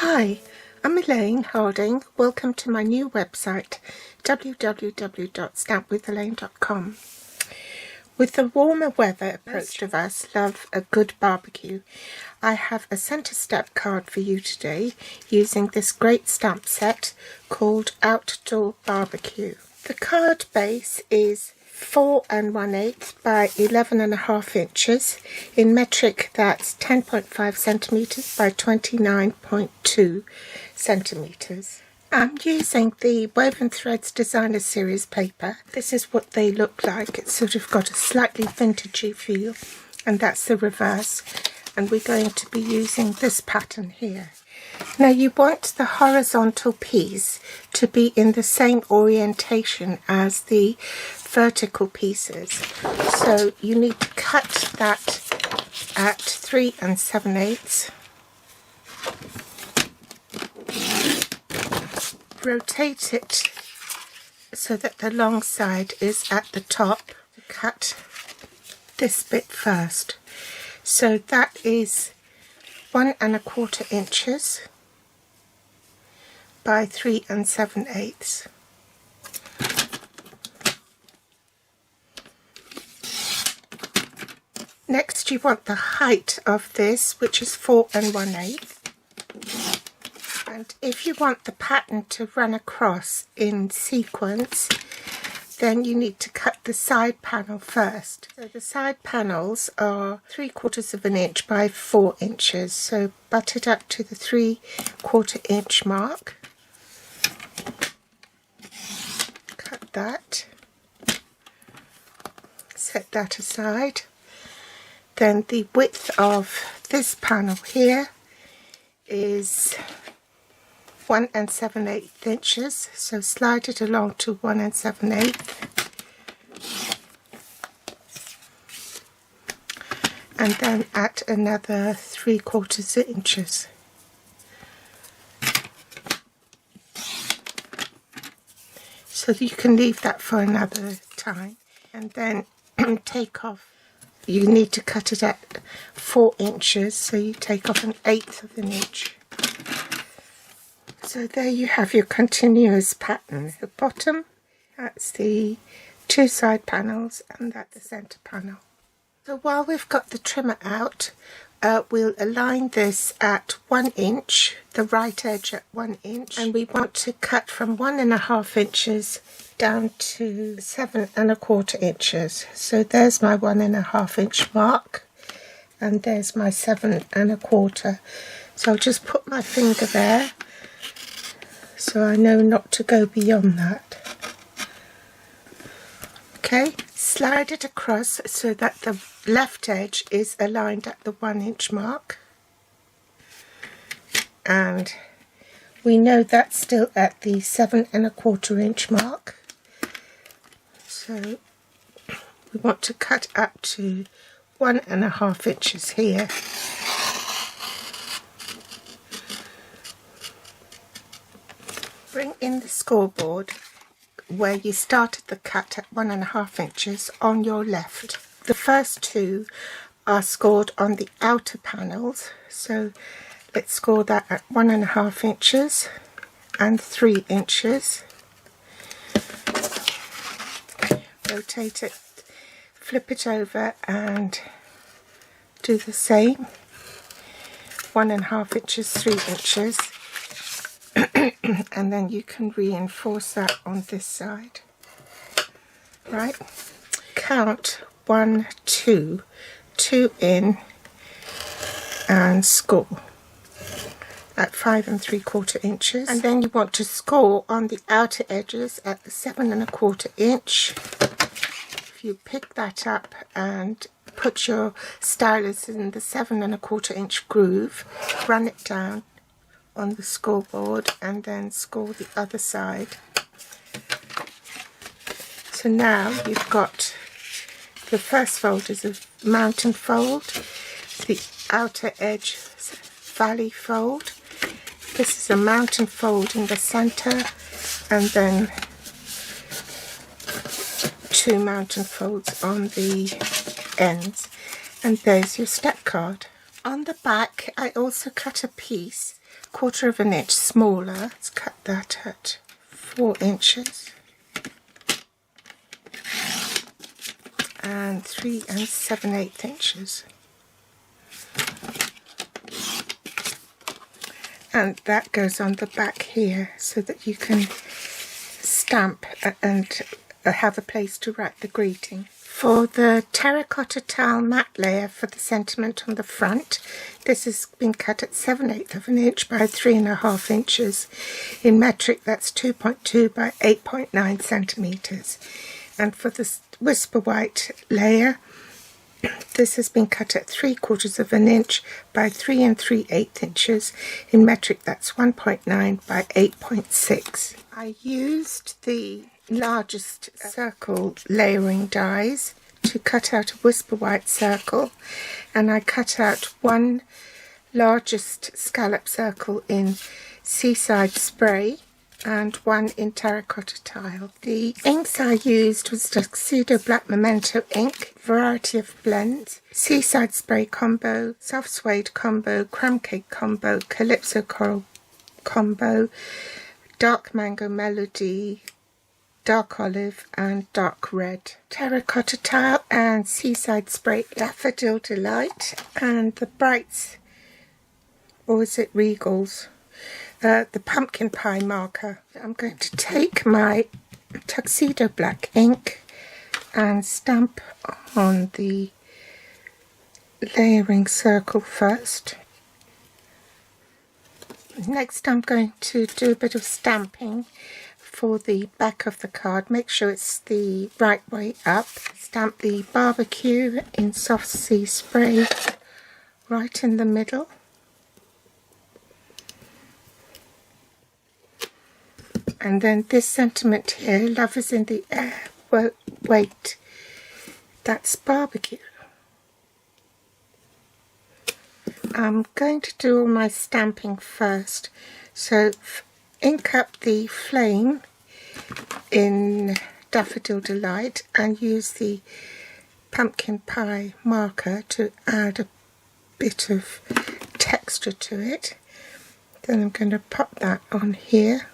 Hi, I'm Elaine Harding. Welcome to my new website, www.stampwithelaine.com. With the warmer weather, most of us love a good barbecue. I have a centre step card for you today using this great stamp set called Outdoor Barbecue. The card base is 4 1/8 by 11.5 inches. In metric, that's 10.5 centimetres by 29.2 centimetres. I'm using the Woven Threads Designer Series paper. This is what they look like. It's sort of got a slightly vintagey feel, and that's the reverse. And we're going to be using this pattern here. Now you want the horizontal piece to be in the same orientation as the vertical pieces. So you need to cut that at 3 7/8. Rotate it so that the long side is at the top. Cut this bit first. So that is 1 1/4 inches by 3 7/8. Next you want the height of this, which is 4 1/8. And if you want the pattern to run across in sequence, then you need to cut the side panel first. So the side panels are 3/4 inch by 4 inches. So butt it up to the 3/4 inch mark. Cut that. Set that aside. Then the width of this panel here is 1 7/8 inches, so slide it along to 1 7/8. And then add another 3/4 inches. So you can leave that for another time. And then take off. You need to cut it at 4 inches, so you take off 1/8 inch. So there you have your continuous pattern. The bottom, that's the 2 side panels, and that's the centre panel. So while we've got the trimmer out, we'll align this at 1 inch, the right edge at 1 inch, and we want to cut from 1 1/2 inches down to 7 1/4 inches. So there's my 1 1/2 inch mark, and there's my 7 1/4. So I'll just put my finger there, so I know not to go beyond that. Okay, slide it across so that the left edge is aligned at the 1 inch mark. And we know that's still at the 7 1/4 inch mark. So we want to cut up to 1 1/2 inches here. Bring in the scoreboard where you started the cut at 1 1/2 inches on your left. The first two are scored on the outer panels, so let's score that at 1 1/2 inches and 3 inches. Rotate it, flip it over and do the same. 1 1/2 inches, 3 inches. And then you can reinforce that on this side. Right, count 1 2 in and score at 5 3/4 inches. And then you want to score on the outer edges at the 7 1/4 inch. If you pick that up and put your stylus in the 7 1/4 inch groove, run it down on the scoreboard and then score the other side. So now you've got the first fold is a mountain fold, the outer edge valley fold, this is a mountain fold in the center, and then 2 mountain folds on the ends, and there's your step card. On the back I also cut a piece quarter of an inch smaller. Let's cut that at 4 inches. And 3 7/8 inches. And that goes on the back here so that you can stamp and have a place to write the greeting. For the terracotta tile matte layer for the sentiment on the front, this has been cut at 7/8 of an inch by 3.5 inches. In metric, that's 2.2 by 8.9 centimetres. And for the whisper white layer, this has been cut at 3/4 of an inch by 3 3/8 inches. In metric, that's 1.9 by 8.6. I used the largest circle layering dies to cut out a whisper white circle, and I cut out one largest scallop circle in Seaside Spray and one in terracotta tile. The inks I used was Tuxedo Black Memento ink, variety of blends, Seaside Spray combo, Soft Suede combo, Crumb Cake combo, Calypso Coral combo, Dark Mango Melody, Dark Olive and Dark Red. Terracotta tile and Seaside Spray Daffodil Delight, and the Brights, or is it Regals? The pumpkin pie marker. I'm going to take my Tuxedo Black ink and stamp on the layering circle first. Next, I'm going to do a bit of stamping for the back of the card. Make sure it's the right way up. Stamp the barbecue in Soft Sea Spray right in the middle. And then this sentiment here, love is in the air, wait, that's barbecue. I'm going to do all my stamping first. So ink up the flame in Daffodil Delight and use the pumpkin pie marker to add a bit of texture to it. Then I'm going to pop that on here.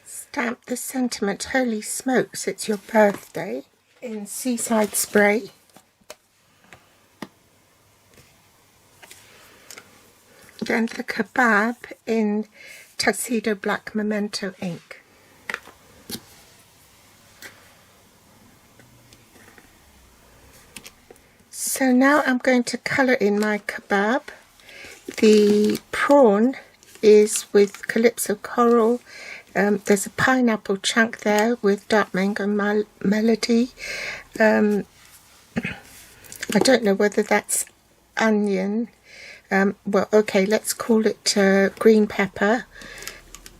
Stamp the sentiment Holy Smokes, It's Your Birthday in Seaside Spray. Then the Kebab in Tuxedo Black Memento ink. So now I'm going to colour in my kebab. The prawn is with Calypso Coral. There's a pineapple chunk there with Dark Mango Melody. I don't know whether that's onion. Well, okay, let's call it green pepper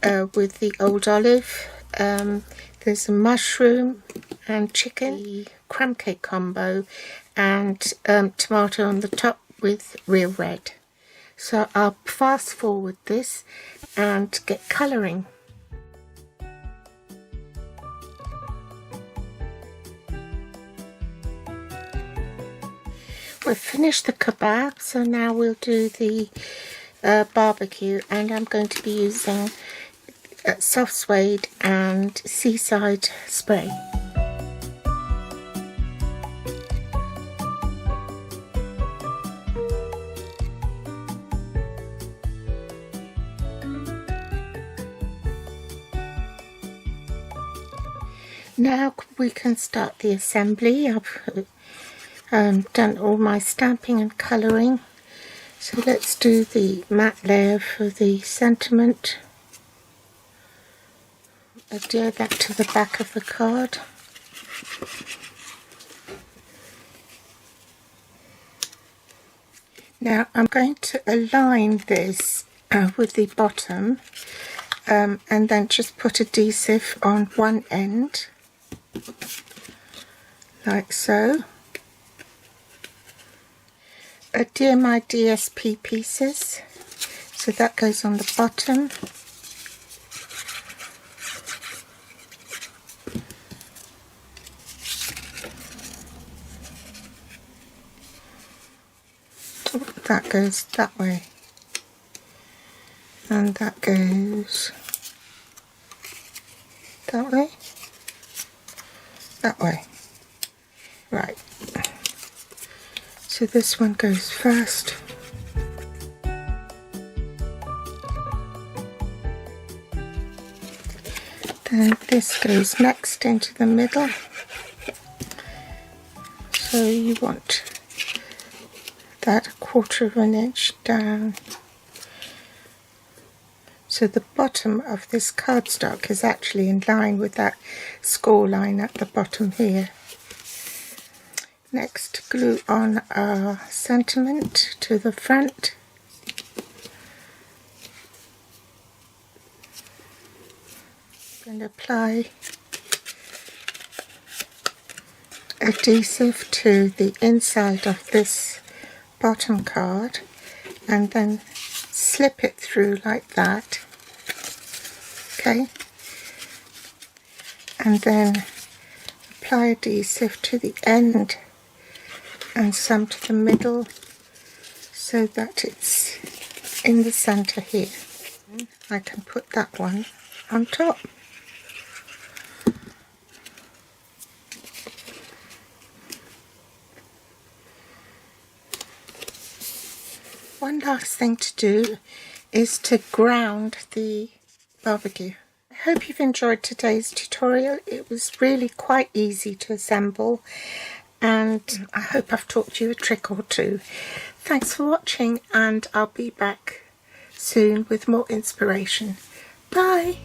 with the old olive. There's a mushroom and chicken, the crumb cake combo, and tomato on the top with real red. So I'll fast forward this and get colouring. We've finished the kebab, so now we'll do the barbecue, and I'm going to be using Soft Suede and Seaside Spray. Now we can start the assembly. I've done all my stamping and colouring, so let's do the matte layer for the sentiment. Adhere that to the back of the card. Now I'm going to align this with the bottom and then just put adhesive on one end, like so. Adhere my DSP pieces, so that goes on the bottom. That goes that way. and that goes that way, that way. Right, so this one goes first. Then this goes next into the middle. So you want that 1/4 of an inch down. So the bottom of this cardstock is actually in line with that score line at the bottom here. Next, glue on our sentiment to the front. I'm going to apply adhesive to the inside of this bottom card and then slip it through like that. Okay, and then apply adhesive to the end and some to the middle so that it's in the center here. I can put that one on top. One last thing to do is to ground the barbecue. I hope you've enjoyed today's tutorial. It was really quite easy to assemble, and I hope I've taught you a trick or two. Thanks for watching, and I'll be back soon with more inspiration. Bye!